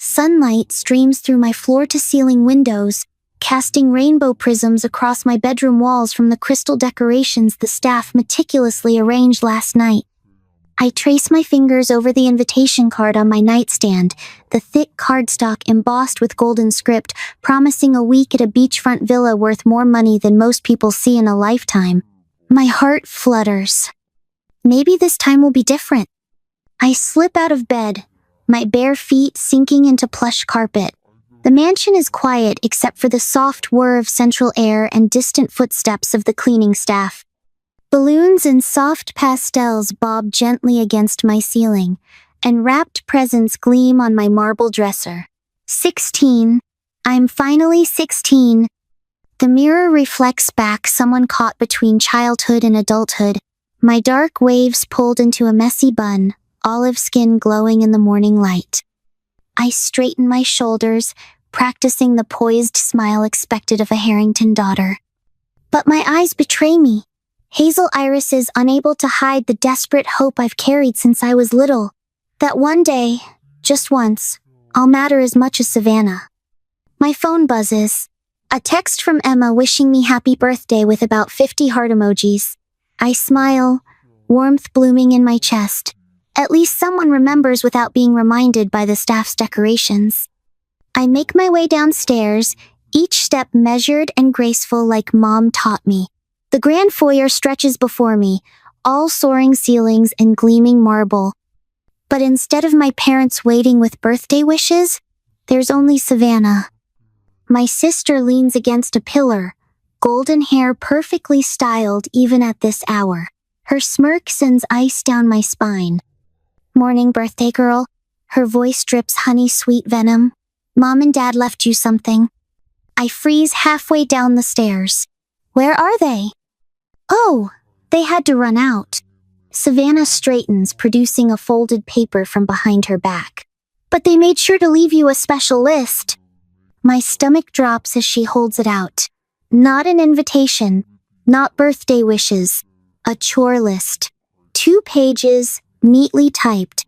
Sunlight streams through my floor-to-ceiling windows, casting rainbow prisms across my bedroom walls from the crystal decorations the staff meticulously arranged last night. I trace my fingers over the invitation card on my nightstand, the thick cardstock embossed with golden script, promising a week at a beachfront villa worth more money than most people see in a lifetime. My heart flutters. Maybe this time will be different. I slip out of bed, my bare feet sinking into plush carpet. The mansion is quiet except for the soft whir of central air and distant footsteps of the cleaning staff. Balloons and soft pastels bob gently against my ceiling, and wrapped presents gleam on my marble dresser. 16. I'm finally 16. The mirror reflects back someone caught between childhood and adulthood, my dark waves pulled into a messy bun, olive skin glowing in the morning light. I straighten my shoulders, practicing the poised smile expected of a Harrington daughter. But my eyes betray me. Hazel irises unable to hide the desperate hope I've carried since I was little. That one day, just once, I'll matter as much as Savannah. My phone buzzes. A text from Emma wishing me happy birthday with about 50 heart emojis. I smile, warmth blooming in my chest. At least someone remembers without being reminded by the staff's decorations. I make my way downstairs, each step measured and graceful like Mom taught me. The grand foyer stretches before me, all soaring ceilings and gleaming marble. But instead of my parents waiting with birthday wishes, there's only Savannah. My sister leans against a pillar, golden hair perfectly styled even at this hour. Her smirk sends ice down my spine. Morning, birthday girl. Her voice drips honey-sweet venom. Mom and Dad left you something. I freeze halfway down the stairs. Where are they? Oh, they had to run out. Savannah straightens, producing a folded paper from behind her back. But they made sure to leave you a special list. My stomach drops as she holds it out. Not an invitation, not birthday wishes, a chore list. 2 pages, neatly typed.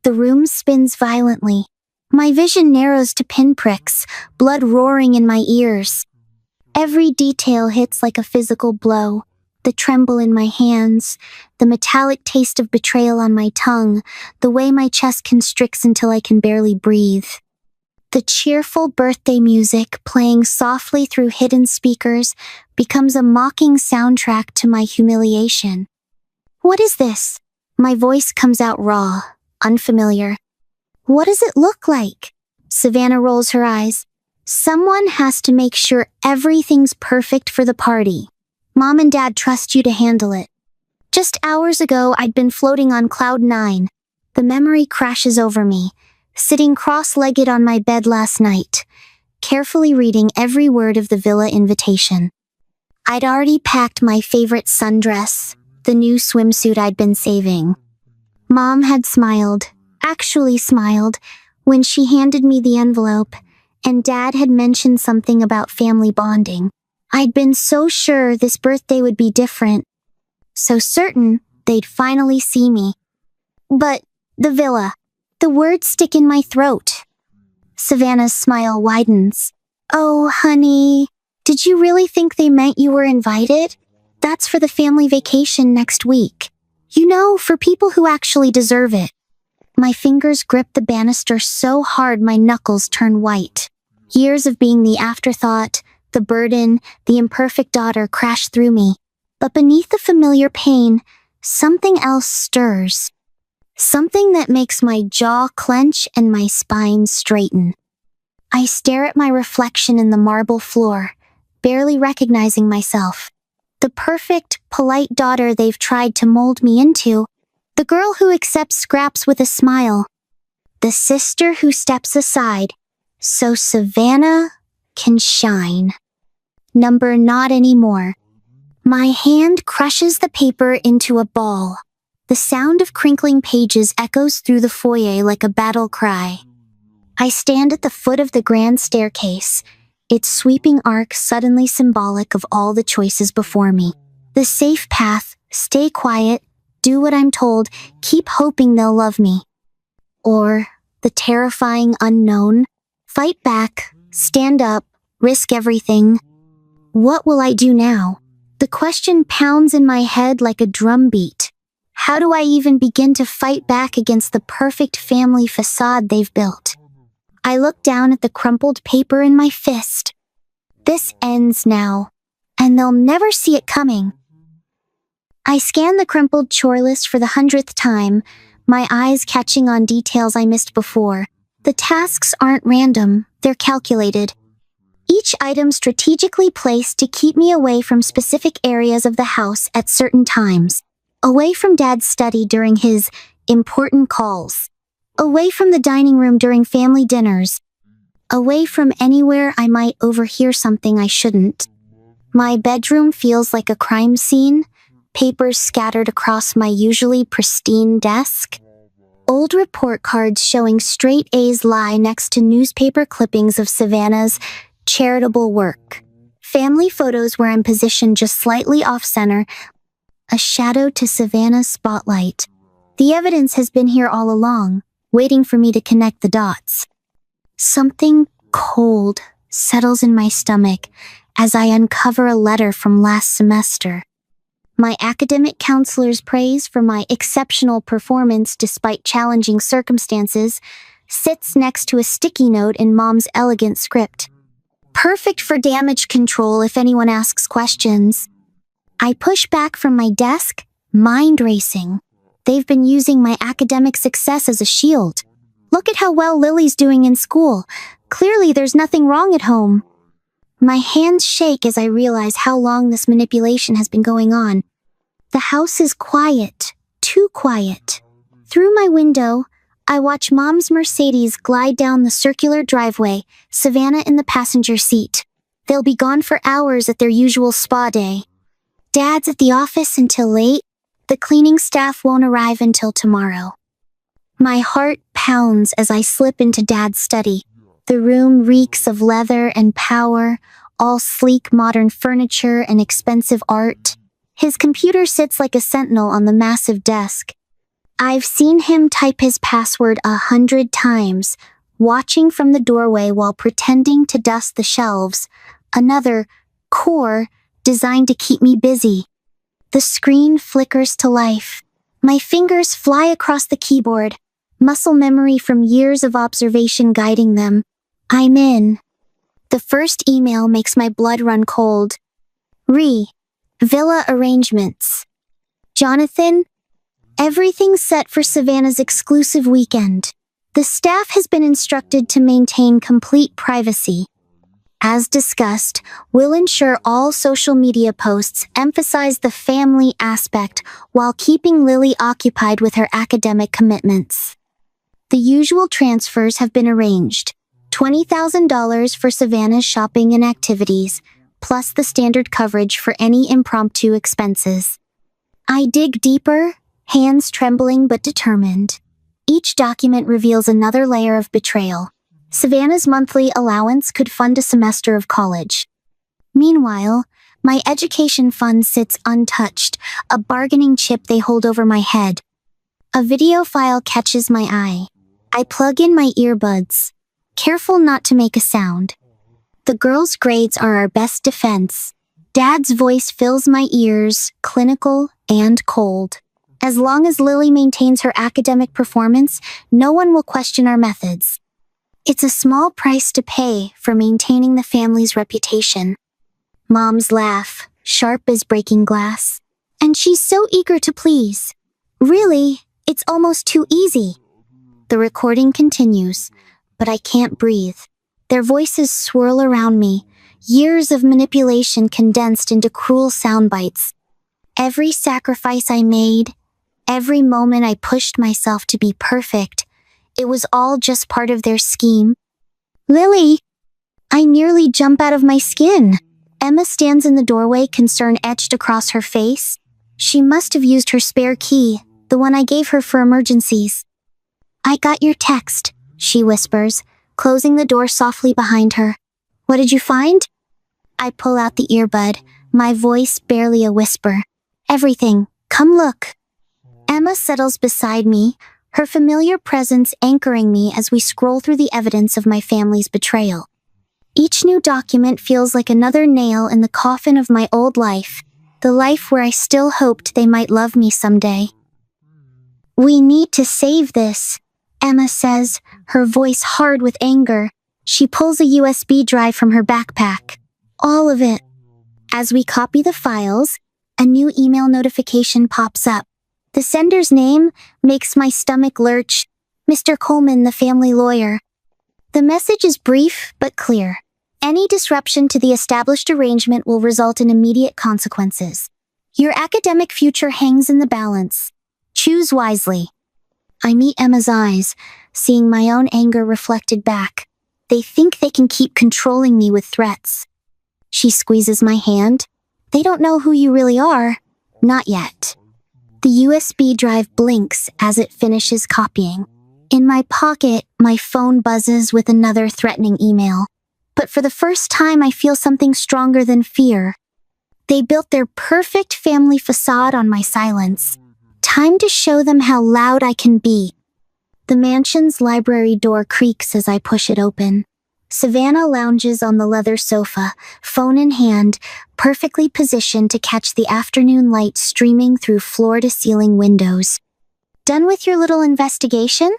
The room spins violently. My vision narrows to pinpricks, blood roaring in my ears. Every detail hits like a physical blow. The tremble in my hands, the metallic taste of betrayal on my tongue, the way my chest constricts until I can barely breathe. The cheerful birthday music playing softly through hidden speakers becomes a mocking soundtrack to my humiliation. What is this? My voice comes out raw, unfamiliar. What does it look like? Savannah rolls her eyes. Someone has to make sure everything's perfect for the party. Mom and Dad trust you to handle it. Just hours ago, I'd been floating on cloud 9. The memory crashes over me, sitting cross-legged on my bed last night, carefully reading every word of the villa invitation. I'd already packed my favorite sundress, the new swimsuit I'd been saving. Mom had smiled, actually smiled, when she handed me the envelope, and Dad had mentioned something about family bonding. I'd been so sure this birthday would be different, so certain they'd finally see me. But the villa, the words stick in my throat. Savannah's smile widens. Oh, honey, did you really think they meant you were invited? That's for the family vacation next week. You know, for people who actually deserve it. My fingers grip the banister so hard my knuckles turn white. Years of being the afterthought, the burden, the imperfect daughter crash through me. But beneath the familiar pain, something else stirs. Something that makes my jaw clench and my spine straighten. I stare at my reflection in the marble floor, barely recognizing myself. The perfect, polite daughter they've tried to mold me into. The girl who accepts scraps with a smile. The sister who steps aside, so Savannah can shine. Number not anymore. My hand crushes the paper into a ball. The sound of crinkling pages echoes through the foyer like a battle cry. I stand at the foot of the grand staircase, its sweeping arc suddenly symbolic of all the choices before me. The safe path, stay quiet, do what I'm told, keep hoping they'll love me. Or the terrifying unknown. Fight back, stand up, risk everything. What will I do now? The question pounds in my head like a drumbeat. How do I even begin to fight back against the perfect family facade they've built? I look down at the crumpled paper in my fist. This ends now, and they'll never see it coming. I scan the crumpled chore list for the 100th time, my eyes catching on details I missed before. The tasks aren't random, they're calculated. Each item strategically placed to keep me away from specific areas of the house at certain times. Away from Dad's study during his important calls. Away from the dining room during family dinners. Away from anywhere I might overhear something I shouldn't. My bedroom feels like a crime scene, papers scattered across my usually pristine desk. Old report cards showing straight A's lie next to newspaper clippings of Savannah's charitable work. Family photos where I'm positioned just slightly off-center, a shadow to Savannah's spotlight. The evidence has been here all along, waiting for me to connect the dots. Something cold settles in my stomach as I uncover a letter from last semester. My academic counselor's praise for my exceptional performance despite challenging circumstances sits next to a sticky note in Mom's elegant script. Perfect for damage control if anyone asks questions. I push back from my desk, mind racing. They've been using my academic success as a shield. Look at how well Lily's doing in school. Clearly there's nothing wrong at home. My hands shake as I realize how long this manipulation has been going on. The house is quiet, too quiet. Through my window, I watch Mom's Mercedes glide down the circular driveway, Savannah in the passenger seat. They'll be gone for hours at their usual spa day. Dad's at the office until late. The cleaning staff won't arrive until tomorrow. My heart pounds as I slip into Dad's study. The room reeks of leather and power, all sleek modern furniture and expensive art. His computer sits like a sentinel on the massive desk. I've seen him type his password 100 times, watching from the doorway while pretending to dust the shelves. Another core designed to keep me busy. The screen flickers to life. My fingers fly across the keyboard, muscle memory from years of observation guiding them. I'm in. The first email makes my blood run cold. Villa arrangements. Jonathan, everything's set for Savannah's exclusive weekend. The staff has been instructed to maintain complete privacy. As discussed, we'll ensure all social media posts emphasize the family aspect while keeping Lily occupied with her academic commitments. The usual transfers have been arranged. $20,000 for Savannah's shopping and activities, plus the standard coverage for any impromptu expenses. I dig deeper, hands trembling but determined. Each document reveals another layer of betrayal. Savannah's monthly allowance could fund a semester of college. Meanwhile, my education fund sits untouched, a bargaining chip they hold over my head. A video file catches my eye. I plug in my earbuds, careful not to make a sound. The girls' grades are our best defense. Dad's voice fills my ears, clinical and cold. As long as Lily maintains her academic performance, no one will question our methods. It's a small price to pay for maintaining the family's reputation. Mom's laugh, sharp as breaking glass. And she's so eager to please. Really, it's almost too easy. The recording continues, but I can't breathe. Their voices swirl around me, years of manipulation condensed into cruel sound bites. Every sacrifice I made, every moment I pushed myself to be perfect, it was all just part of their scheme. Lily! I nearly jump out of my skin. Emma stands in the doorway, concern etched across her face. She must have used her spare key, the one I gave her for emergencies. I got your text, she whispers, closing the door softly behind her. What did you find? I pull out the earbud, my voice barely a whisper. Everything. Come look. Emma settles beside me, her familiar presence anchoring me as we scroll through the evidence of my family's betrayal. Each new document feels like another nail in the coffin of my old life, the life where I still hoped they might love me someday. "We need to save this," Emma says, her voice hard with anger. She pulls a USB drive from her backpack. All of it. As we copy the files, a new email notification pops up. The sender's name makes my stomach lurch. Mr. Coleman, the family lawyer. The message is brief but clear. Any disruption to the established arrangement will result in immediate consequences. Your academic future hangs in the balance. Choose wisely. I meet Emma's eyes, seeing my own anger reflected back. They think they can keep controlling me with threats. She squeezes my hand. "They don't know who you really are. Not yet." The USB drive blinks as it finishes copying. In my pocket, my phone buzzes with another threatening email. But for the first time, I feel something stronger than fear. They built their perfect family facade on my silence. Time to show them how loud I can be. The mansion's library door creaks as I push it open. Savannah lounges on the leather sofa, phone in hand, perfectly positioned to catch the afternoon light streaming through floor-to-ceiling windows. "Done with your little investigation?"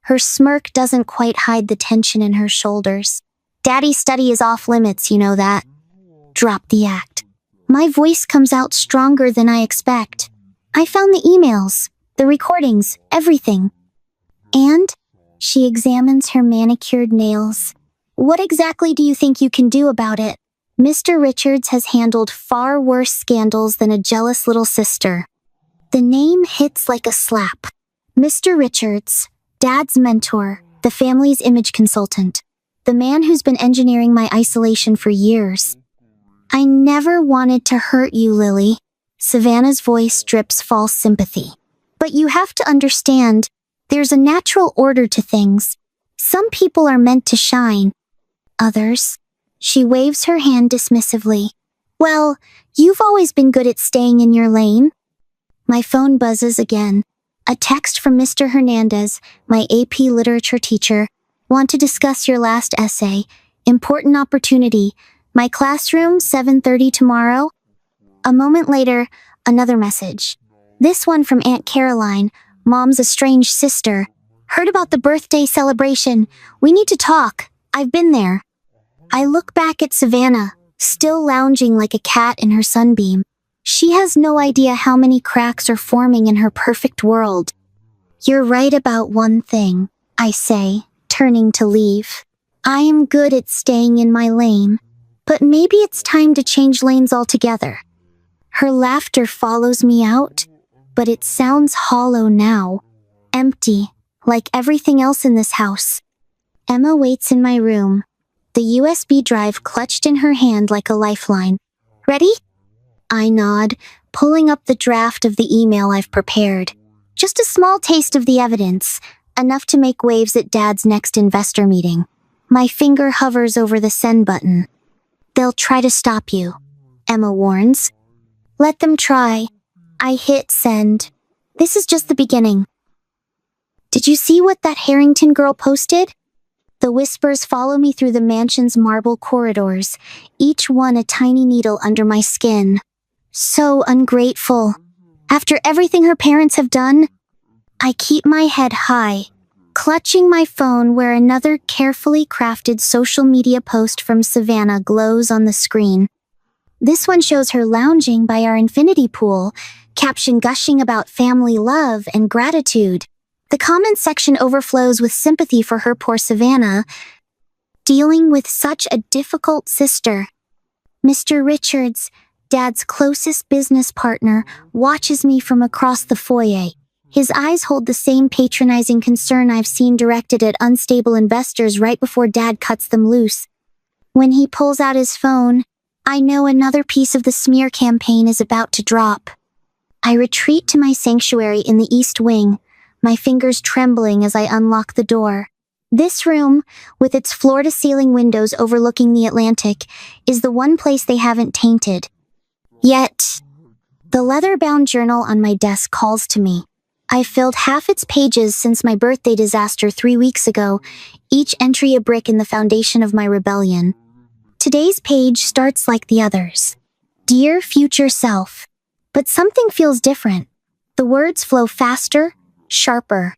Her smirk doesn't quite hide the tension in her shoulders. "Daddy's study is off limits, you know that." Drop the act. My voice comes out stronger than I expect. "I found the emails, the recordings, everything." "And?" She examines her manicured nails. "What exactly do you think you can do about it? Mr. Richards has handled far worse scandals than a jealous little sister." The name hits like a slap. Mr. Richards, Dad's mentor, the family's image consultant, the man who's been engineering my isolation for years. "I never wanted to hurt you, Lily." Savannah's voice drips false sympathy. "But you have to understand, there's a natural order to things. Some people are meant to shine. Others." She waves her hand dismissively. "Well, you've always been good at staying in your lane." My phone buzzes again. A text from Mr. Hernandez, my AP literature teacher. "Want to discuss your last essay. Important opportunity. My classroom, 7:30 tomorrow." A moment later, another message. This one from Aunt Caroline, Mom's estranged sister. "Heard about the birthday celebration. We need to talk. I've been there." I look back at Savannah, still lounging like a cat in her sunbeam. She has no idea how many cracks are forming in her perfect world. "You're right about one thing," I say, turning to leave. "I am good at staying in my lane, but maybe it's time to change lanes altogether." Her laughter follows me out, but it sounds hollow now. Empty, like everything else in this house. Emma waits in my room, the USB drive clutched in her hand like a lifeline. "Ready?" I nod, pulling up the draft of the email I've prepared. Just a small taste of the evidence, enough to make waves at Dad's next investor meeting. My finger hovers over the send button. "They'll try to stop you," Emma warns. "Let them try." I hit send. This is just the beginning. "Did you see what that Harrington girl posted?" The whispers follow me through the mansion's marble corridors, each one a tiny needle under my skin. So ungrateful. After everything her parents have done, I keep my head high, clutching my phone where another carefully crafted social media post from Savannah glows on the screen. This one shows her lounging by our infinity pool, caption gushing about family love and gratitude. The comment section overflows with sympathy for her poor Savannah, dealing with such a difficult sister. Mr. Richards, Dad's closest business partner, watches me from across the foyer. His eyes hold the same patronizing concern I've seen directed at unstable investors right before Dad cuts them loose. When he pulls out his phone, I know another piece of the smear campaign is about to drop. I retreat to my sanctuary in the East Wing, my fingers trembling as I unlock the door. This room, with its floor-to-ceiling windows overlooking the Atlantic, is the one place they haven't tainted. Yet, the leather-bound journal on my desk calls to me. I filled half its pages since my birthday disaster 3 weeks ago, each entry a brick in the foundation of my rebellion. Today's page starts like the others. Dear future self. But something feels different. The words flow faster, sharper.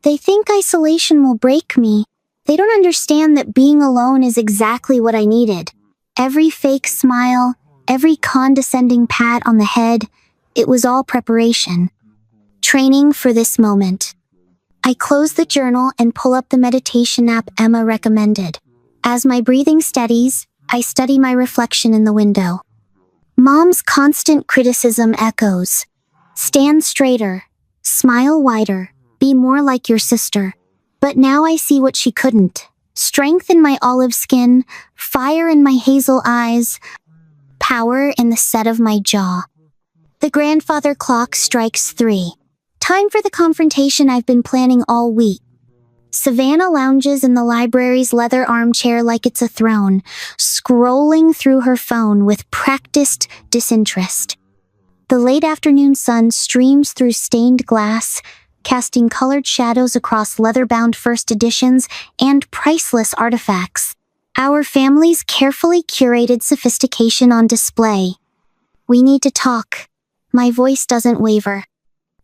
They think isolation will break me. They don't understand that being alone is exactly what I needed. Every fake smile, every condescending pat on the head, it was all preparation. Training for this moment. I close the journal and pull up the meditation app Emma recommended. As my breathing steadies, I study my reflection in the window. Mom's constant criticism echoes. Stand straighter, smile wider, be more like your sister. But now I see what she couldn't. Strength in my olive skin, fire in my hazel eyes, power in the set of my jaw. The grandfather clock strikes 3. Time for the confrontation I've been planning all week. Savannah lounges in the library's leather armchair like it's a throne, scrolling through her phone with practiced disinterest. The late afternoon sun streams through stained glass, casting colored shadows across leather-bound first editions and priceless artifacts. Our family's carefully curated sophistication on display. We need to talk. My voice doesn't waver.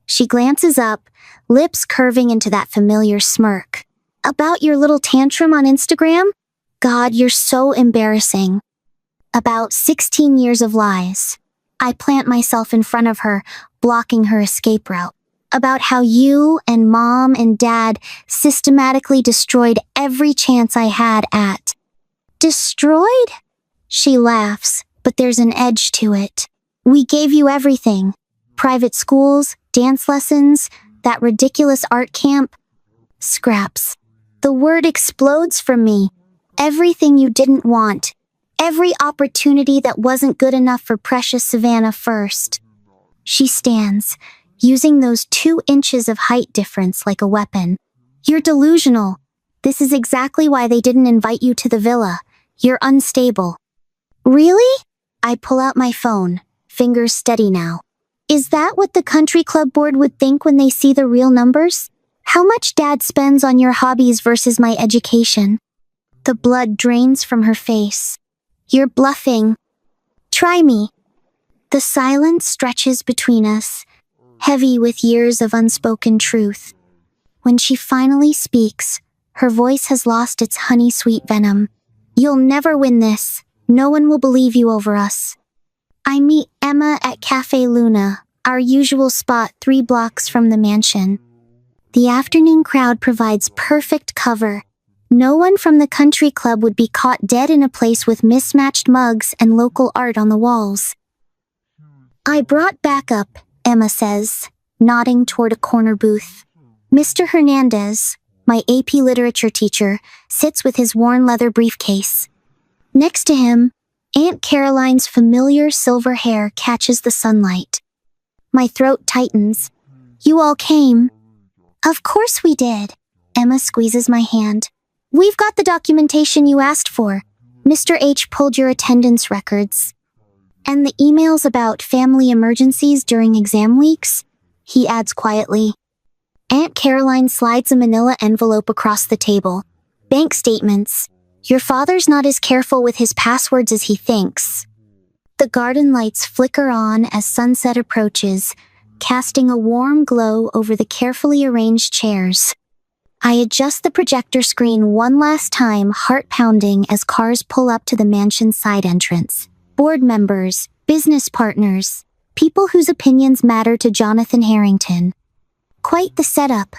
She glances up, lips curving into that familiar smirk. About your little tantrum on Instagram? God, you're so embarrassing. About 16 years of lies. I plant myself in front of her, blocking her escape route. About how you and Mom and Dad systematically destroyed every chance I had at. Destroyed? She laughs, but there's an edge to it. We gave you everything. Private schools, dance lessons, that ridiculous art camp. Scraps. The word explodes from me. Everything you didn't want. Every opportunity that wasn't good enough for precious Savannah first. She stands, using those 2 inches of height difference like a weapon. You're delusional. This is exactly why they didn't invite you to the villa. You're unstable. Really? I pull out my phone, fingers steady now. Is that what the country club board would think when they see the real numbers? How much Dad spends on your hobbies versus my education? The blood drains from her face. You're bluffing. Try me. The silence stretches between us, heavy with years of unspoken truth. When she finally speaks, her voice has lost its honey-sweet venom. You'll never win this. No one will believe you over us. I meet Emma at Cafe Luna, our usual spot 3 blocks from the mansion. The afternoon crowd provides perfect cover. No one from the country club would be caught dead in a place with mismatched mugs and local art on the walls. I brought backup, Emma says, nodding toward a corner booth. Mr. Hernandez, my AP literature teacher, sits with his worn leather briefcase. Next to him, Aunt Caroline's familiar silver hair catches the sunlight. My throat tightens. You all came. Of course we did. Emma squeezes my hand. We've got the documentation you asked for. Mr. H pulled your attendance records. And the emails about family emergencies during exam weeks? He adds quietly. Aunt Caroline slides a manila envelope across the table. Bank statements. Your father's not as careful with his passwords as he thinks. The garden lights flicker on as sunset approaches, casting a warm glow over the carefully arranged chairs. I adjust the projector screen one last time, heart pounding as cars pull up to the mansion's side entrance. Board members, business partners, people whose opinions matter to Jonathan Harrington. Quite the setup,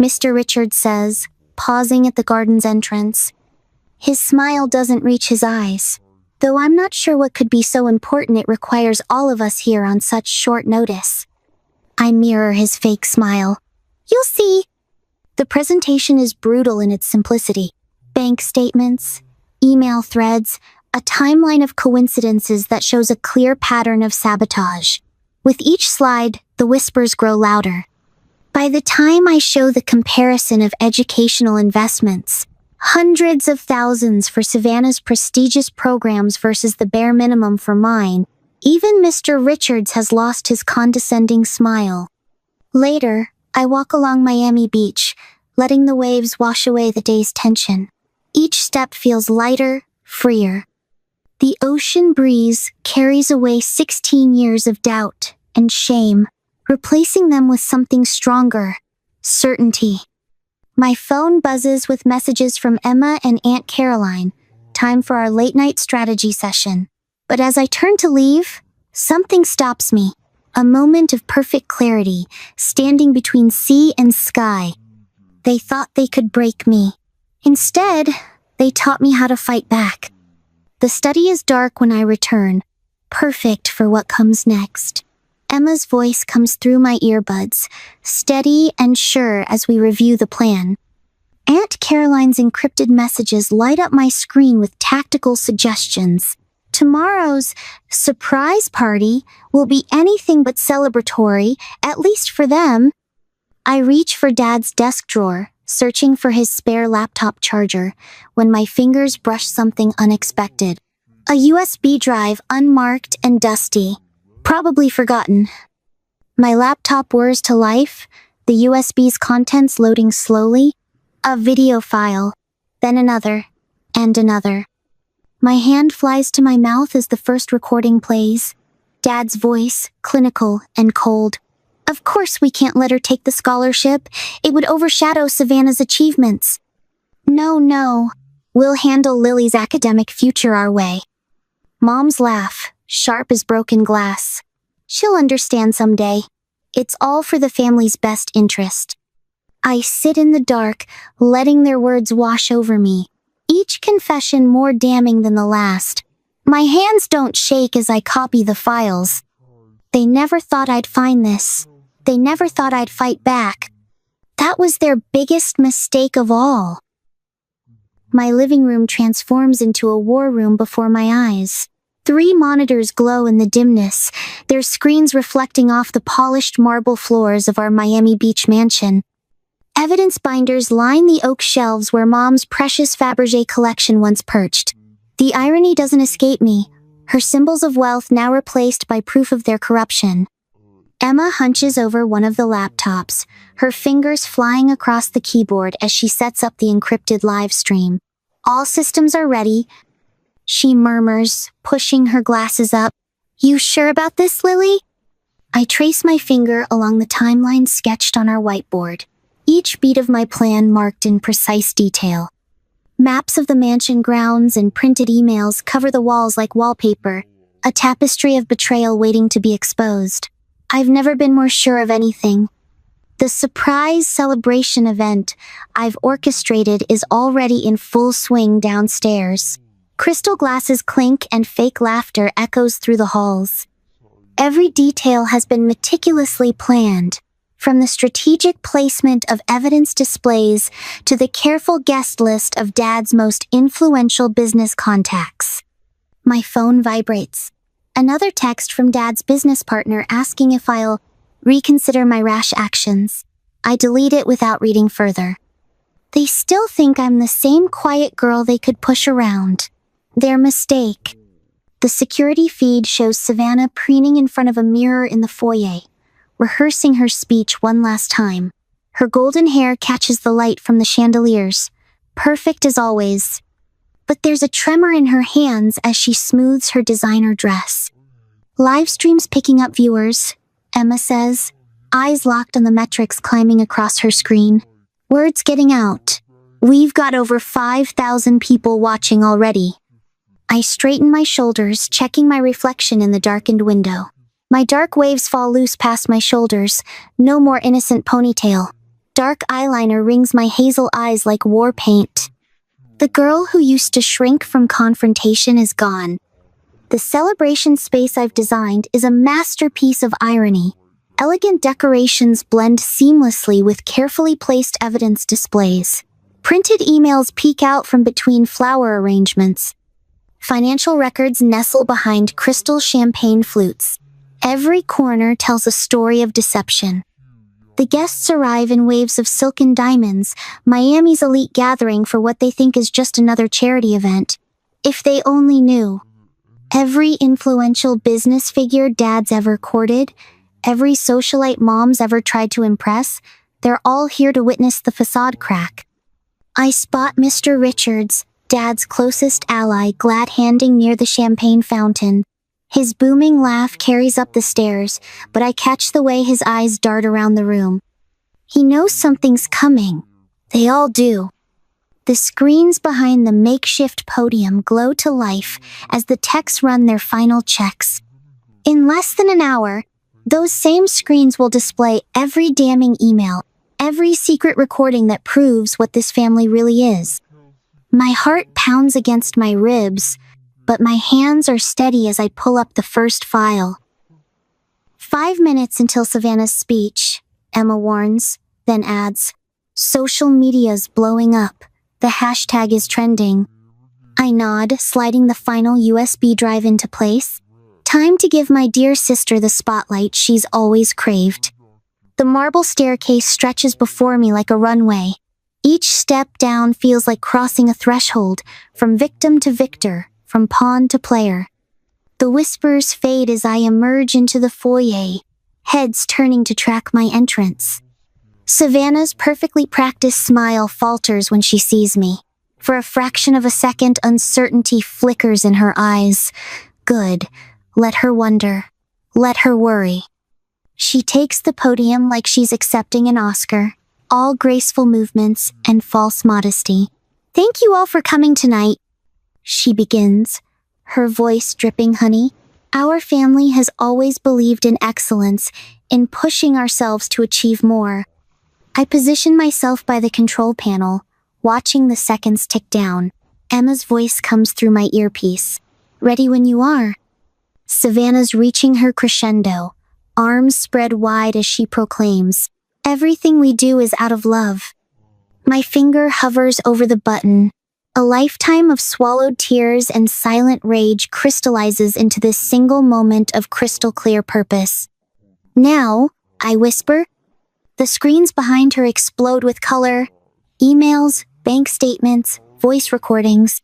Mr. Richards says, pausing at the garden's entrance. His smile doesn't reach his eyes, though I'm not sure what could be so important it requires all of us here on such short notice. I mirror his fake smile. You'll see. The presentation is brutal in its simplicity. Bank statements, email threads, a timeline of coincidences that shows a clear pattern of sabotage. With each slide, the whispers grow louder. By the time I show the comparison of educational investments, hundreds of thousands for Savannah's prestigious programs versus the bare minimum for mine, even Mr. Richards has lost his condescending smile. Later, I walk along Miami Beach, letting the waves wash away the day's tension. Each step feels lighter, freer. The ocean breeze carries away 16 years of doubt and shame, replacing them with something stronger, certainty. My phone buzzes with messages from Emma and Aunt Caroline. Time for our late-night strategy session. But as I turn to leave, something stops me. A moment of perfect clarity, standing between sea and sky. They thought they could break me. Instead, they taught me how to fight back. The study is dark when I return, perfect for what comes next. Emma's voice comes through my earbuds, steady and sure as we review the plan. Aunt Caroline's encrypted messages light up my screen with tactical suggestions. Tomorrow's surprise party will be anything but celebratory, at least for them. I reach for Dad's desk drawer, searching for his spare laptop charger, when my fingers brush something unexpected. A USB drive unmarked and dusty, probably forgotten. My laptop whirs to life, the USB's contents loading slowly. A video file, then another, and another. My hand flies to my mouth as the first recording plays. Dad's voice, clinical and cold. Of course we can't let her take the scholarship. It would overshadow Savannah's achievements. No. We'll handle Lily's academic future our way. Mom's laugh, sharp as broken glass. She'll understand someday. It's all for the family's best interest. I sit in the dark, letting their words wash over me, each confession more damning than the last. My hands don't shake as I copy the files. They never thought I'd find this. They never thought I'd fight back. That was their biggest mistake of all. My living room transforms into a war room before my eyes. 3 monitors glow in the dimness, their screens reflecting off the polished marble floors of our Miami Beach mansion. Evidence binders line the oak shelves where Mom's precious Fabergé collection once perched. The irony doesn't escape me, her symbols of wealth now replaced by proof of their corruption. Emma hunches over one of the laptops, her fingers flying across the keyboard as she sets up the encrypted live stream. All systems are ready, she murmurs, pushing her glasses up. You sure about this, Lily? I trace my finger along the timeline sketched on our whiteboard. Each beat of my plan marked in precise detail. Maps of the mansion grounds and printed emails cover the walls like wallpaper, a tapestry of betrayal waiting to be exposed. I've never been more sure of anything. The surprise celebration event I've orchestrated is already in full swing downstairs. Crystal glasses clink and fake laughter echoes through the halls. Every detail has been meticulously planned. From the strategic placement of evidence displays to the careful guest list of Dad's most influential business contacts. My phone vibrates. Another text from Dad's business partner asking if I'll reconsider my rash actions. I delete it without reading further. They still think I'm the same quiet girl they could push around. Their mistake. The security feed shows Savannah preening in front of a mirror in the foyer, rehearsing her speech one last time. Her golden hair catches the light from the chandeliers, perfect as always. But there's a tremor in her hands as she smooths her designer dress. Live streams picking up viewers, Emma says, eyes locked on the metrics climbing across her screen. Words getting out. We've got over 5,000 people watching already. I straighten my shoulders, checking my reflection in the darkened window. My dark waves fall loose past my shoulders, no more innocent ponytail. Dark eyeliner rings my hazel eyes like war paint. The girl who used to shrink from confrontation is gone. The celebration space I've designed is a masterpiece of irony. Elegant decorations blend seamlessly with carefully placed evidence displays. Printed emails peek out from between flower arrangements. Financial records nestle behind crystal champagne flutes. Every corner tells a story of deception. The guests arrive in waves of silken diamonds, Miami's elite gathering for what they think is just another charity event. If they only knew. Every influential business figure Dad's ever courted, every socialite Mom's ever tried to impress, They're all here to witness the facade crack. I spot Mr. Richards, Dad's closest ally, glad-handing near the champagne fountain. His booming laugh carries up the stairs, but I catch the way his eyes dart around the room. He knows something's coming. They all do. The screens behind the makeshift podium glow to life as the techs run their final checks. In less than an hour, those same screens will display every damning email, every secret recording that proves what this family really is. My heart pounds against my ribs, but my hands are steady as I pull up the first file. 5 minutes until Savannah's speech, Emma warns, then adds, "Social media's blowing up. The hashtag is trending." I nod, sliding the final USB drive into place. Time to give my dear sister the spotlight she's always craved. The marble staircase stretches before me like a runway. Each step down feels like crossing a threshold, from victim to victor, from pawn to player. The whispers fade as I emerge into the foyer, heads turning to track my entrance. Savannah's perfectly practiced smile falters when she sees me. For a fraction of a second, uncertainty flickers in her eyes. Good. Let her wonder. Let her worry. She takes the podium like she's accepting an Oscar, all graceful movements and false modesty. "Thank you all for coming tonight," she begins, her voice dripping honey. "Our family has always believed in excellence, in pushing ourselves to achieve more." I position myself by the control panel, watching the seconds tick down. Emma's voice comes through my earpiece. "Ready when you are." Savannah's reaching her crescendo, arms spread wide as she proclaims, "Everything we do is out of love." My finger hovers over the button. A lifetime of swallowed tears and silent rage crystallizes into this single moment of crystal clear purpose. "Now," I whisper. The screens behind her explode with color. Emails, bank statements, voice recordings.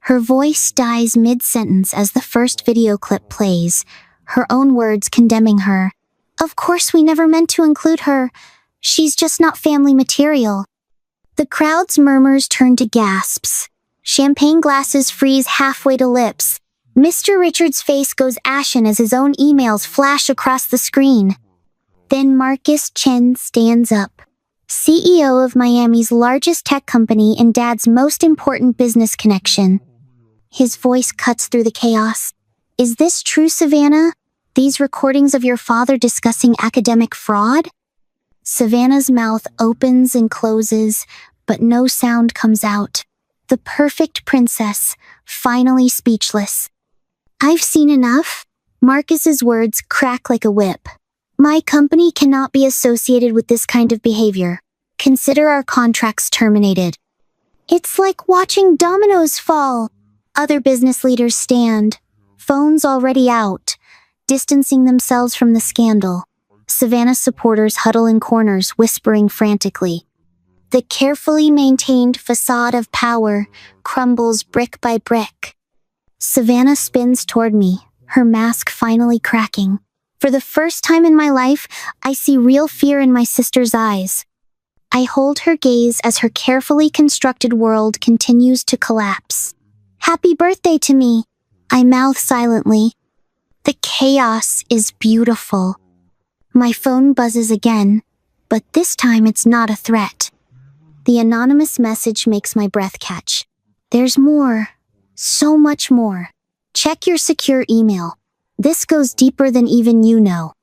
Her voice dies mid-sentence as the first video clip plays, her own words condemning her. "Of course we never meant to include her. She's just not family material." The crowd's murmurs turn to gasps. Champagne glasses freeze halfway to lips. Mr. Richards' face goes ashen as his own emails flash across the screen. Then Marcus Chen stands up, CEO of Miami's largest tech company and Dad's most important business connection. His voice cuts through the chaos. "Is this true, Savannah? These recordings of your father discussing academic fraud?" Savannah's mouth opens and closes, but no sound comes out. The perfect princess, finally speechless. "I've seen enough." Marcus's words crack like a whip. "My company cannot be associated with this kind of behavior. Consider our contracts terminated." It's like watching dominoes fall. Other business leaders stand, phones already out, distancing themselves from the scandal. Savannah's supporters huddle in corners, whispering frantically. The carefully maintained facade of power crumbles brick by brick. Savannah spins toward me, her mask finally cracking. For the first time in my life, I see real fear in my sister's eyes. I hold her gaze as her carefully constructed world continues to collapse. "Happy birthday to me," I mouth silently. The chaos is beautiful. My phone buzzes again, but this time it's not a threat. The anonymous message makes my breath catch. "There's more. So much more. Check your secure email. This goes deeper than even you know."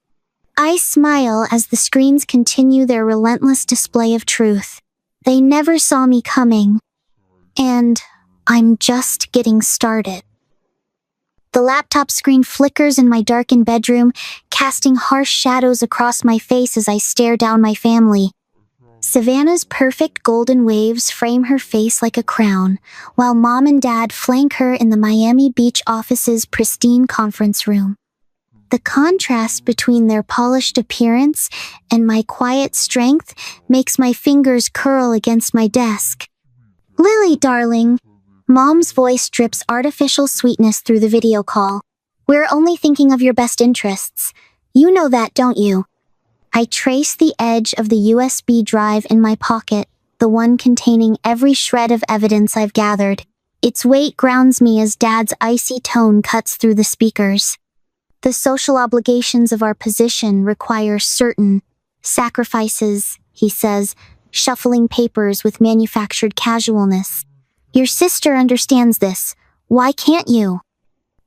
I smile as the screens continue their relentless display of truth. They never saw me coming. And I'm just getting started. The laptop screen flickers in my darkened bedroom, casting harsh shadows across my face as I stare down my family. Savannah's perfect golden waves frame her face like a crown, while Mom and Dad flank her in the Miami Beach office's pristine conference room. The contrast between their polished appearance and my quiet strength makes my fingers curl against my desk. "Lily, darling," Mom's voice drips artificial sweetness through the video call. "We're only thinking of your best interests. You know that, don't you?" I trace the edge of the USB drive in my pocket, the one containing every shred of evidence I've gathered. Its weight grounds me as Dad's icy tone cuts through the speakers. The social obligations of our position require certain sacrifices, he says, shuffling papers with manufactured casualness. Your sister understands this. Why can't you?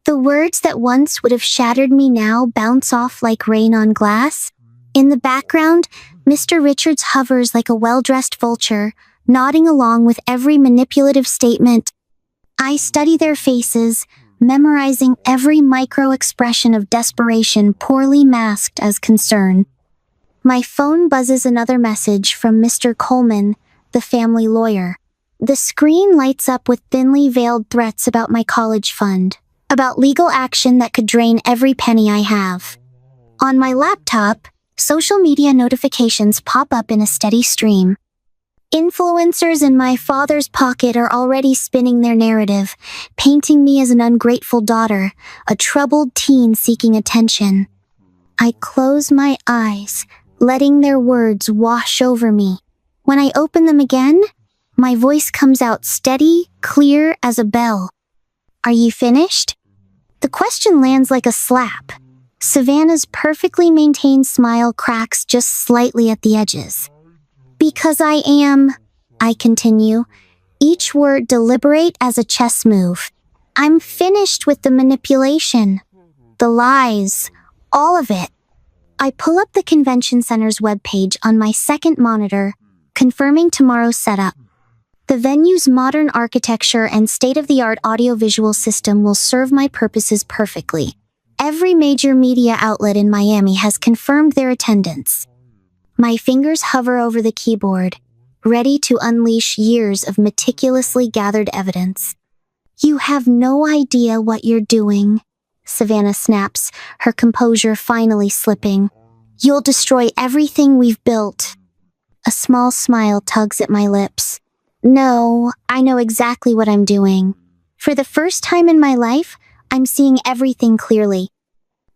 The words that once would have shattered me now bounce off like rain on glass. In the background, Mr. Richards hovers like a well-dressed vulture, nodding along with every manipulative statement. I study their faces, memorizing every micro-expression of desperation poorly masked as concern. My phone buzzes another message from Mr. Coleman, the family lawyer. The screen lights up with thinly veiled threats about my college fund, about legal action that could drain every penny I have. On my laptop, social media notifications pop up in a steady stream. Influencers in my father's pocket are already spinning their narrative, painting me as an ungrateful daughter, a troubled teen seeking attention. I close my eyes, letting their words wash over me. When I open them again, my voice comes out steady, clear as a bell. Are you finished? The question lands like a slap. Savannah's perfectly maintained smile cracks just slightly at the edges. Because I am, I continue, each word deliberate as a chess move. I'm finished with the manipulation, the lies, all of it. I pull up the convention center's webpage on my second monitor, confirming tomorrow's setup. The venue's modern architecture and state-of-the-art audiovisual system will serve my purposes perfectly. Every major media outlet in Miami has confirmed their attendance. My fingers hover over the keyboard, ready to unleash years of meticulously gathered evidence. You have no idea what you're doing, Savannah snaps, her composure finally slipping. You'll destroy everything we've built. A small smile tugs at my lips. No, I know exactly what I'm doing. For the first time in my life, I'm seeing everything clearly.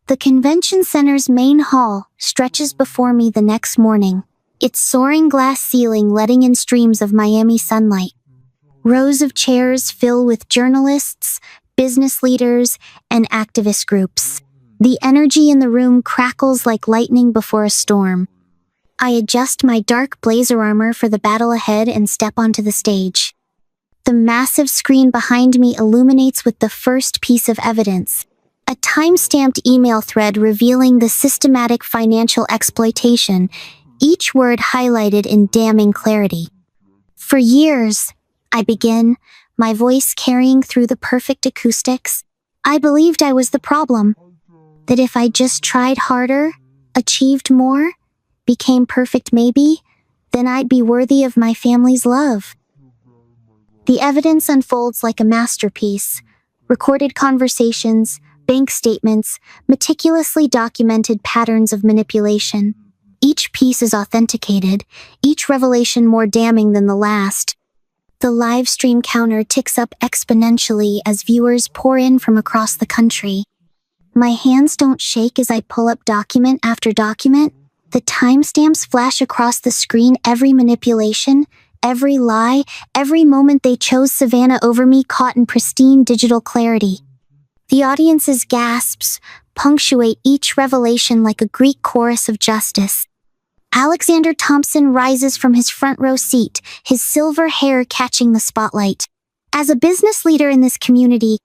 The convention center's main hall stretches before me the next morning, its soaring glass ceiling letting in streams of Miami sunlight. Rows of chairs fill with journalists, business leaders, and activist groups. The energy in the room crackles like lightning before a storm. I adjust my dark blazer armor for the battle ahead and step onto the stage. The massive screen behind me illuminates with the first piece of evidence, a time-stamped email thread revealing the systematic financial exploitation, each word highlighted in damning clarity. For years, I begin, my voice carrying through the perfect acoustics, I believed I was the problem. That if I just tried harder, achieved more, became perfect maybe, then I'd be worthy of my family's love. The evidence unfolds like a masterpiece. Recorded conversations, bank statements, meticulously documented patterns of manipulation. Each piece is authenticated, each revelation more damning than the last. The live stream counter ticks up exponentially as viewers pour in from across the country. My hands don't shake as I pull up document after document. The timestamps flash across the screen, every manipulation, every lie, every moment they chose Savannah over me caught in pristine digital clarity. The audience's gasps punctuate each revelation like a Greek chorus of justice. Alexander Thompson rises from his front row seat, his silver hair catching the spotlight. As a business leader in this community,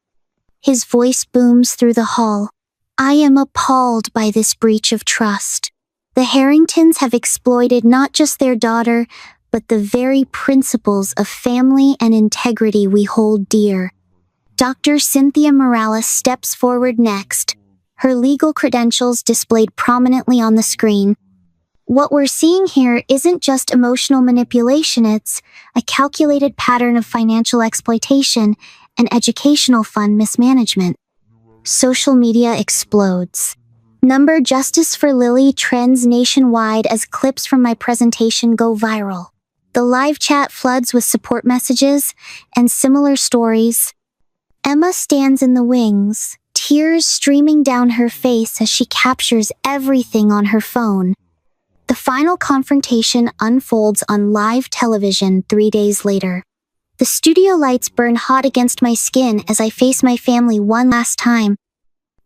his voice booms through the hall. I am appalled by this breach of trust. The Harringtons have exploited not just their daughter, but the very principles of family and integrity we hold dear. Dr. Cynthia Morales steps forward next, her legal credentials displayed prominently on the screen. What we're seeing here isn't just emotional manipulation, it's a calculated pattern of financial exploitation and educational fund mismanagement. Social media explodes. Number Justice for Lily trends nationwide as clips from my presentation go viral. The live chat floods with support messages and similar stories. Emma stands in the wings, tears streaming down her face as she captures everything on her phone. The final confrontation unfolds on live television 3 days later. The studio lights burn hot against my skin as I face my family one last time.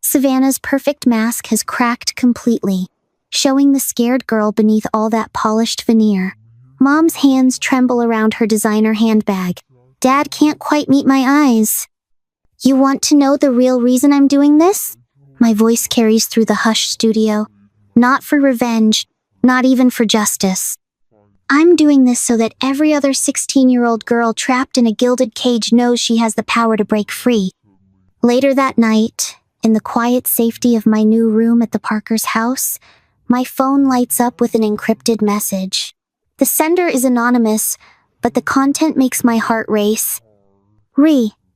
Savannah's perfect mask has cracked completely, showing the scared girl beneath all that polished veneer. Mom's hands tremble around her designer handbag. Dad can't quite meet my eyes. You want to know the real reason I'm doing this? My voice carries through the hushed studio. Not for revenge, not even for justice. I'm doing this so that every other 16-year-old girl trapped in a gilded cage knows she has the power to break free. Later that night, in the quiet safety of my new room at the Parkers' house, my phone lights up with an encrypted message. The sender is anonymous, but the content makes my heart race.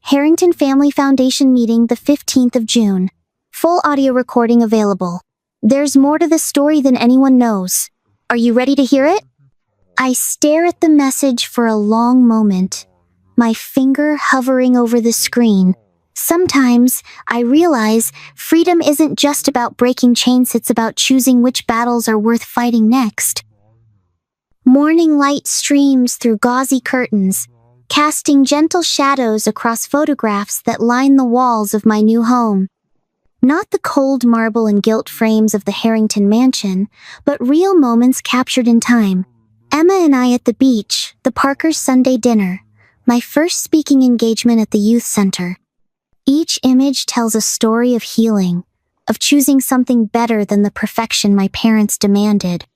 Harrington Family Foundation meeting the 15th of June. Full audio recording available. There's more to this story than anyone knows. Are you ready to hear it? I stare at the message for a long moment, my finger hovering over the screen. Sometimes I realize freedom isn't just about breaking chains, it's about choosing which battles are worth fighting next. Morning light streams through gauzy curtains, casting gentle shadows across photographs that line the walls of my new home. Not the cold marble and gilt frames of the Harrington mansion, but real moments captured in time. Emma and I at the beach, the Parkers' Sunday dinner, my first speaking engagement at the youth center. Each image tells a story of healing, of choosing something better than the perfection my parents demanded.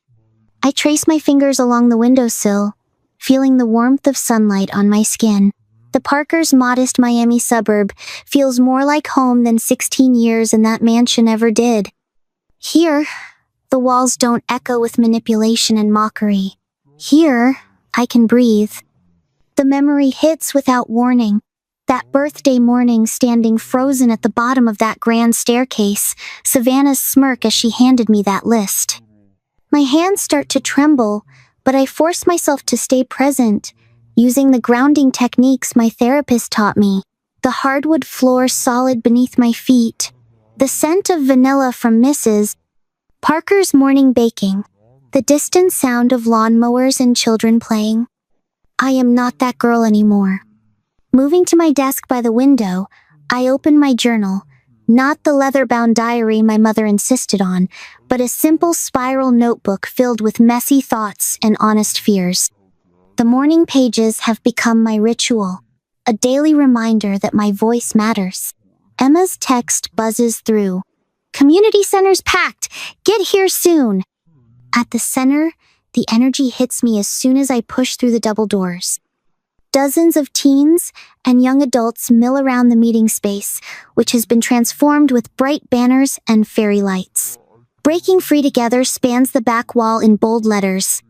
I trace my fingers along the windowsill, feeling the warmth of sunlight on my skin. The Parkers' modest Miami suburb feels more like home than 16 years in that mansion ever did. Here, the walls don't echo with manipulation and mockery. Here, I can breathe. The memory hits without warning. That birthday morning standing frozen at the bottom of that grand staircase, Savannah's smirk as she handed me that list. My hands start to tremble, but I force myself to stay present, using the grounding techniques my therapist taught me. The hardwood floor solid beneath my feet, the scent of vanilla from Mrs. Parker's morning baking, the distant sound of lawnmowers and children playing. I am not that girl anymore. Moving to my desk by the window, I open my journal, not the leather-bound diary my mother insisted on, but a simple spiral notebook filled with messy thoughts and honest fears. The morning pages have become my ritual, a daily reminder that my voice matters. Emma's text buzzes through. Community center's packed. Get here soon. At the center, the energy hits me as soon as I push through the double doors. Dozens of teens and young adults mill around the meeting space, which has been transformed with bright banners and fairy lights. Breaking Free Together spans the back wall in bold letters.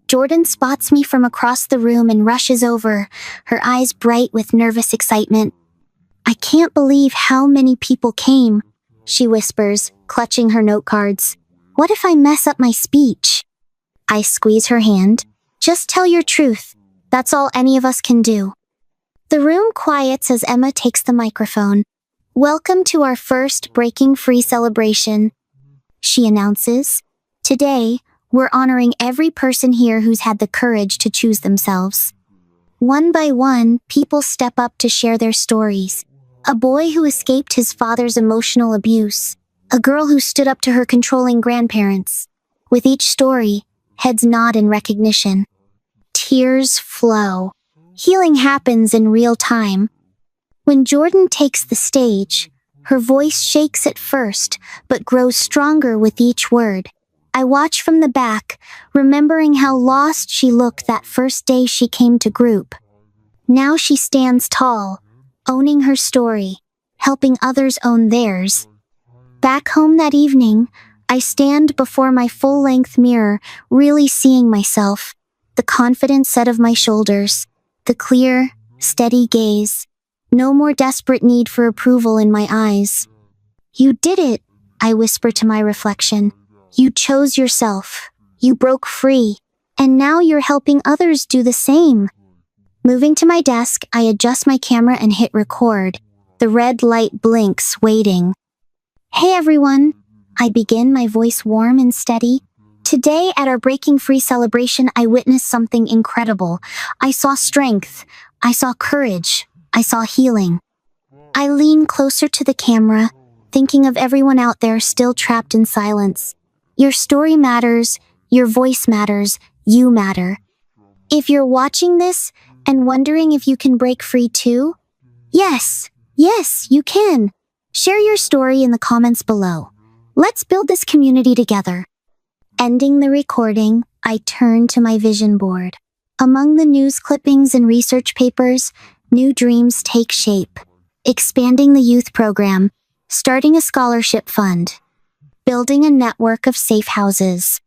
Jordan spots me from across the room and rushes over, her eyes bright with nervous excitement. I can't believe how many people came, she whispers, clutching her note cards. What if I mess up my speech? I squeeze her hand. Just tell your truth. That's all any of us can do. The room quiets as Emma takes the microphone. Welcome to our first Breaking Free celebration, she announces. Today, we're honoring every person here who's had the courage to choose themselves. One by one, people step up to share their stories. A boy who escaped his father's emotional abuse. A girl who stood up to her controlling grandparents. With each story, heads nod in recognition. Tears flow. Healing happens in real time. When Jordan takes the stage, her voice shakes at first, but grows stronger with each word. I watch from the back, remembering how lost she looked that first day she came to group. Now she stands tall, owning her story, helping others own theirs. Back home that evening, I stand before my full-length mirror, really seeing myself. The confident set of my shoulders, the clear, steady gaze. No more desperate need for approval in my eyes. You did it, I whisper to my reflection. You chose yourself. You broke free. And now you're helping others do the same. Moving to my desk, I adjust my camera and hit record. The red light blinks, waiting. Hey everyone. I begin, my voice warm and steady. Today, at our Breaking Free celebration, I witnessed something incredible. I saw strength. I saw courage. I saw healing. I leaned closer to the camera, thinking of everyone out there still trapped in silence. Your story matters. Your voice matters. You matter. If you're watching this and wondering if you can break free too, yes, you can. Share your story in the comments below. Let's build this community together. Ending the recording, I turned to my vision board. Among the news clippings and research papers, new dreams take shape. Expanding the youth program, starting a scholarship fund, building a network of safe houses.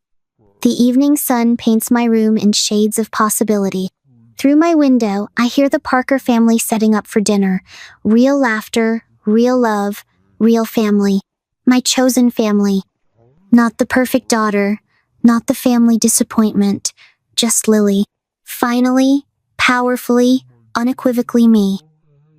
The evening sun paints my room in shades of possibility. Through my window, I hear the Parker family setting up for dinner. Real laughter, real love, real family. My chosen family. Not the perfect daughter, not the family disappointment, just Lily. Finally, powerfully, unequivocally me.